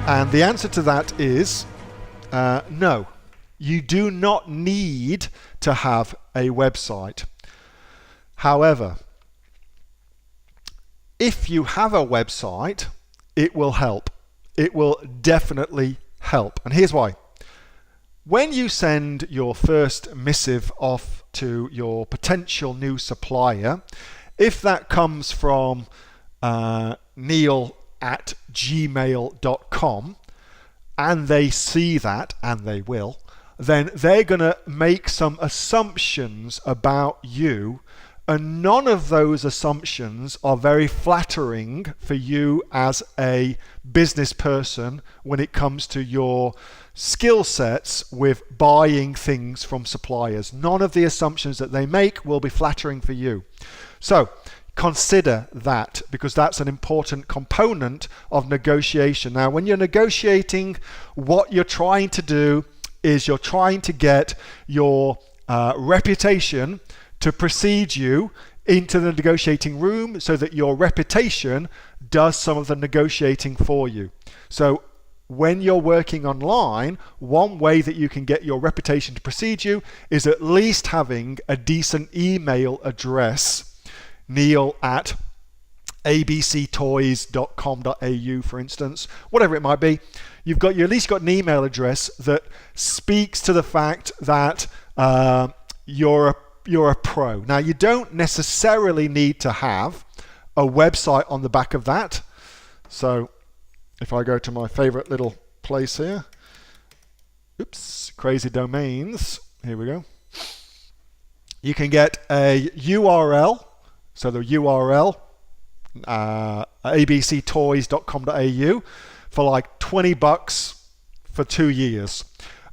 And the answer to that is no. You do not need to have a website. However, if you have a website, it will help. It will definitely help. And here's why. When you send your first missive off to your potential new supplier, if that comes from neil@gmail.com and they see that, and they will, then they're going to make some assumptions about you, and none of those assumptions are very flattering for you as a business person when it comes to your skill sets with buying things from suppliers. None of the assumptions that they make will be flattering for you. So consider that, because that's an important component of negotiation. Now, when you're negotiating, what you're trying to do is you're trying to get your reputation to precede you into the negotiating room so that your reputation does some of the negotiating for you. So when you're working online, one way that you can get your reputation to precede you is at least having a decent email address. neil@abctoys.com.au, for instance, whatever it might be. You at least got an email address that speaks to the fact that you're a pro. Now, you don't necessarily need to have a website on the back of that. So if I go to my favorite little place here, Crazy Domains, here we go. You can get a URL. So the URL, abctoys.com.au, for like $20 for 2 years.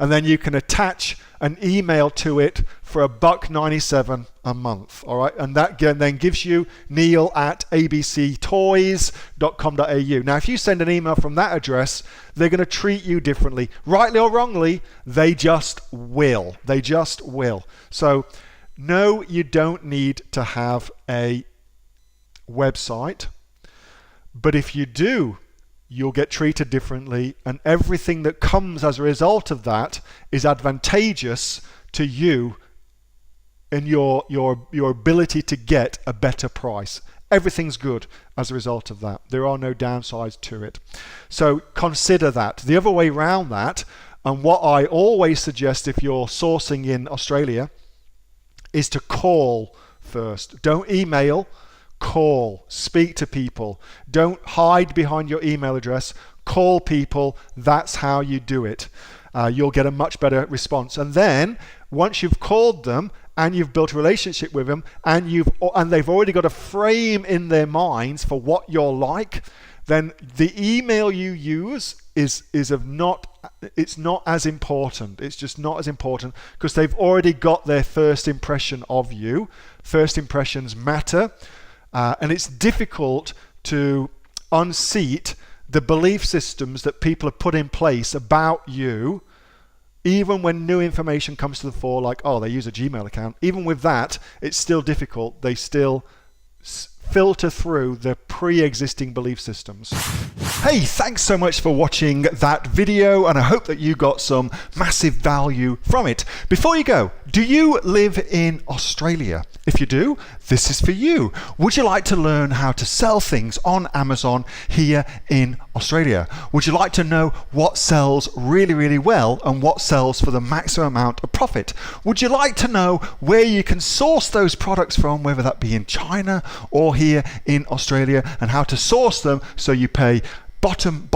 And then you can attach an email to it for $1.97 a month. All right, and that then gives you neil@abctoys.com.au. Now, if you send an email from that address, they're going to treat you differently. Rightly or wrongly, they just will. They just will. So no, you don't need to have a website, but if you do, you'll get treated differently, and everything that comes as a result of that is advantageous to you in your ability to get a better price. Everything's good as a result of that. There are no downsides to it. So consider that. The other way around that, and what I always suggest if you're sourcing in Australia, is to call first. Don't email, call, speak to people. Don't hide behind your email address. Call people. That's how you do it. You'll get a much better response. And then once you've called them and you've built a relationship with them, and they've already got a frame in their minds for what you're like, then the email you use it's not as important. It's just not as important because they've already got their first impression of you. First impressions matter, and it's difficult to unseat the belief systems that people have put in place about you, even when new information comes to the fore, like, oh, they use a Gmail account. Even with that, it's still difficult. They still filter through the pre-existing belief systems. Hey, thanks so much for watching that video, and I hope that you got some massive value from it. Before you go, do you live in Australia? If you do, this is for you. Would you like to learn how to sell things on Amazon here in Australia? Would you like to know what sells really, really well and what sells for the maximum amount of profit? Would you like to know where you can source those products from, whether that be in China or here in Australia, and how to source them so you pay bottom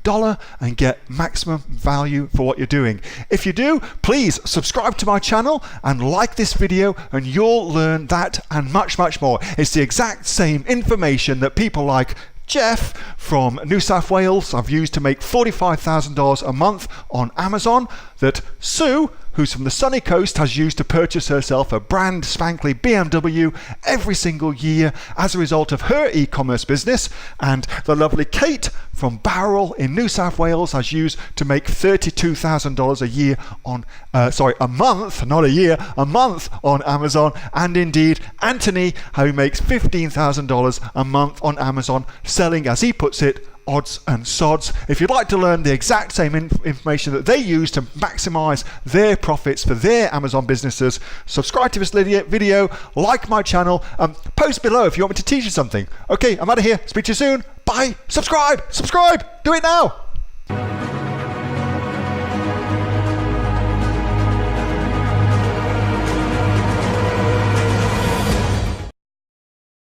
dollar and get maximum value for what you're doing? If you do, please subscribe to my channel and like this video, and you'll learn that and much more. It's the exact same information that people like Jeff from New South Wales have used to make $45,000 a month on Amazon, that Sue, who's from the sunny coast, has used to purchase herself a brand spankly BMW every single year as a result of her e-commerce business, and the lovely Kate from Bowral in New South Wales has used to make $32,000 a year on a month, not a year, a month on Amazon, and indeed Anthony, who makes $15,000 a month on Amazon, selling, as he puts it, odds and sods. If you'd like to learn the exact same information that they use to maximize their profits for their Amazon businesses, subscribe to this video, like my channel, post below if you want me to teach you something. Okay, I'm out of here. Speak to you soon. Bye. Subscribe. Do it now.